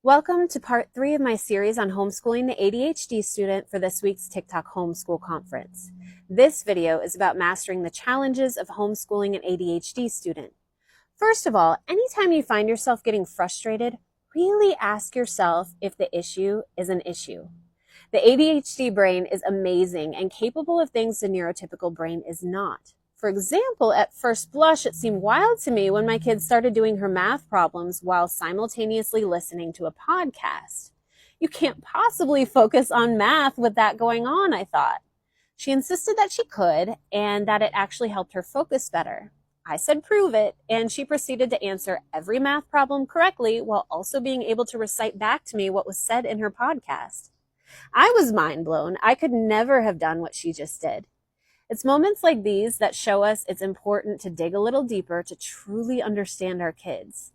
Welcome to part 3 of my series on homeschooling the ADHD student for this week's TikTok Homeschool Conference. This video is about mastering the challenges of homeschooling an ADHD student. First of all, anytime you find yourself getting frustrated, really ask yourself if the issue is an issue. The ADHD brain is amazing and capable of things the neurotypical brain is not. For example, at first blush, it seemed wild to me when my kid started doing her math problems while simultaneously listening to a podcast. You can't possibly focus on math with that going on, I thought. She insisted that she could and that it actually helped her focus better. I said prove it, and she proceeded to answer every math problem correctly while also being able to recite back to me what was said in her podcast. I was mind blown. I could never have done what she just did. It's moments like these that show us it's important to dig a little deeper to truly understand our kids.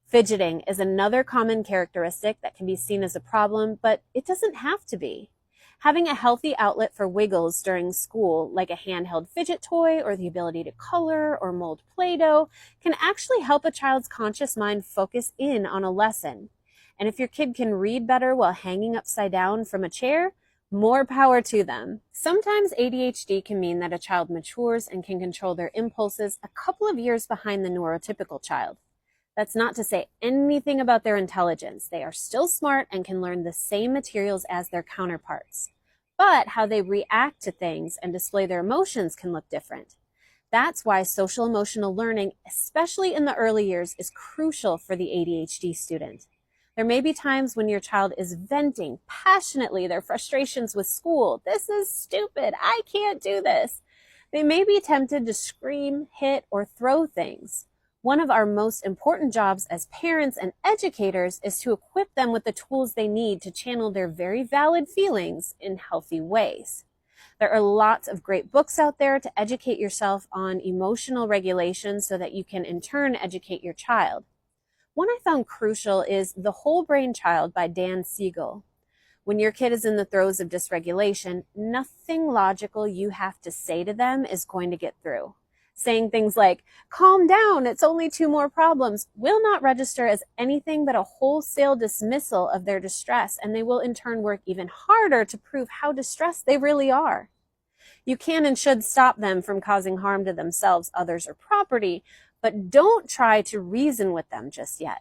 Fidgeting is another common characteristic that can be seen as a problem, but it doesn't have to be. Having a healthy outlet for wiggles during school, like a handheld fidget toy or the ability to color or mold Play-Doh, can actually help a child's conscious mind focus in on a lesson. And if your kid can read better while hanging upside down from a chair, more power to them. Sometimes ADHD can mean that a child matures and can control their impulses a couple of years behind the neurotypical child. That's not to say anything about their intelligence. They are still smart and can learn the same materials as their counterparts. But how they react to things and display their emotions can look different. That's why social emotional learning, especially in the early years, is crucial for the ADHD student. There may be times when your child is venting passionately their frustrations with school. This is stupid. I can't do this. They may be tempted to scream, hit, or throw things. One of our most important jobs as parents and educators is to equip them with the tools they need to channel their very valid feelings in healthy ways. There are lots of great books out there to educate yourself on emotional regulation so that you can in turn educate your child. One I found crucial is The Whole Brain Child by Dan Siegel. When your kid is in the throes of dysregulation, nothing logical you have to say to them is going to get through. Saying things like, calm down, it's only 2 more problems, will not register as anything but a wholesale dismissal of their distress, and they will in turn work even harder to prove how distressed they really are. You can and should stop them from causing harm to themselves, others, or property, but don't try to reason with them just yet.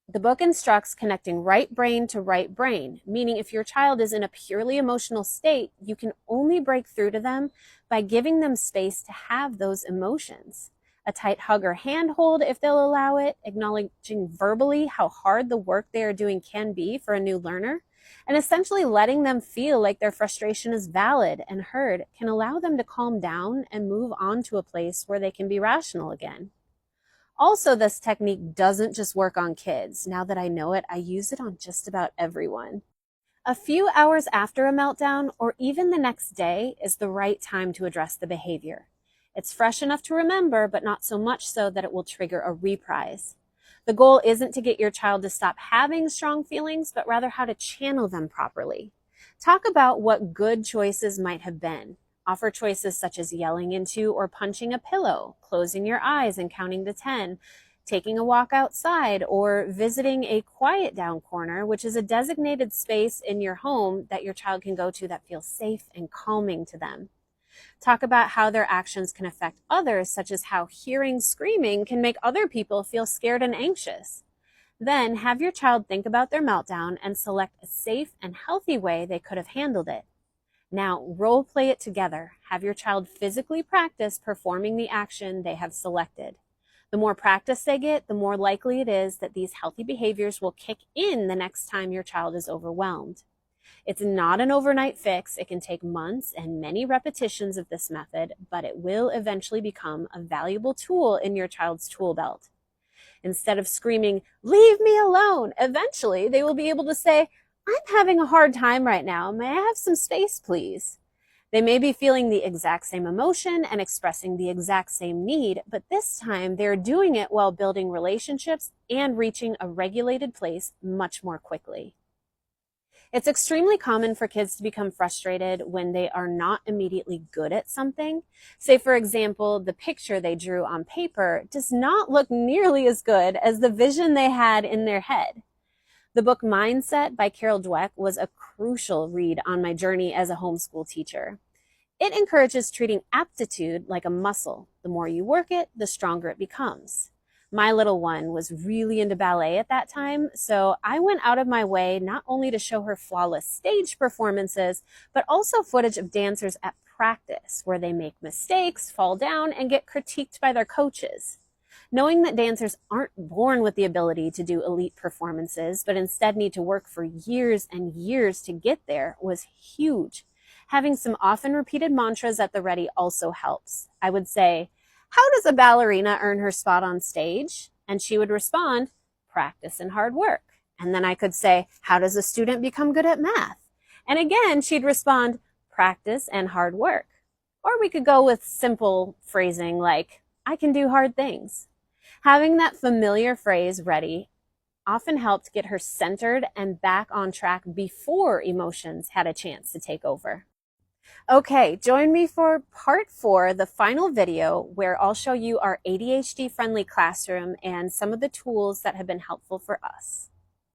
The book instructs connecting right brain to right brain, meaning if your child is in a purely emotional state, you can only break through to them by giving them space to have those emotions. A tight hug or handhold if they'll allow it, acknowledging verbally how hard the work they are doing can be for a new learner, and essentially letting them feel like their frustration is valid and heard can allow them to calm down and move on to a place where they can be rational again. Also, this technique doesn't just work on kids. Now that I know it, I use it on just about everyone. A few hours after a meltdown, or even the next day, is the right time to address the behavior. It's fresh enough to remember, but not so much so that it will trigger a reprise. The goal isn't to get your child to stop having strong feelings, but rather how to channel them properly. Talk about what good choices might have been. Offer choices such as yelling into or punching a pillow, closing your eyes and counting to 10, taking a walk outside, or visiting a quiet down corner, which is a designated space in your home that your child can go to that feels safe and calming to them. Talk about how their actions can affect others, such as how hearing screaming can make other people feel scared and anxious. Then have your child think about their meltdown and select a safe and healthy way they could have handled it. Now, role play it together. Have your child physically practice performing the action they have selected. The more practice they get, the more likely it is that these healthy behaviors will kick in the next time your child is overwhelmed. It's not an overnight fix. It can take months and many repetitions of this method, but it will eventually become a valuable tool in your child's tool belt. Instead of screaming, "Leave me alone," eventually they will be able to say, "I'm having a hard time right now. May I have some space, please?" They may be feeling the exact same emotion and expressing the exact same need, but this time they're doing it while building relationships and reaching a regulated place much more quickly. It's extremely common for kids to become frustrated when they are not immediately good at something. Say, for example, the picture they drew on paper does not look nearly as good as the vision they had in their head. The book Mindset by Carol Dweck was a crucial read on my journey as a homeschool teacher. It encourages treating aptitude like a muscle. The more you work it, the stronger it becomes. My little one was really into ballet at that time, so I went out of my way not only to show her flawless stage performances, but also footage of dancers at practice where they make mistakes, fall down, and get critiqued by their coaches. Knowing that dancers aren't born with the ability to do elite performances, but instead need to work for years and years to get there was huge. Having some often repeated mantras at the ready also helps. I would say, "How does a ballerina earn her spot on stage?" And she would respond, "Practice and hard work." And then I could say, "How does a student become good at math?" And again, she'd respond, "Practice and hard work." Or we could go with simple phrasing like, "I can do hard things." Having that familiar phrase ready often helped get her centered and back on track before emotions had a chance to take over. Okay, join me for part 4, the final video, where I'll show you our ADHD-friendly classroom and some of the tools that have been helpful for us.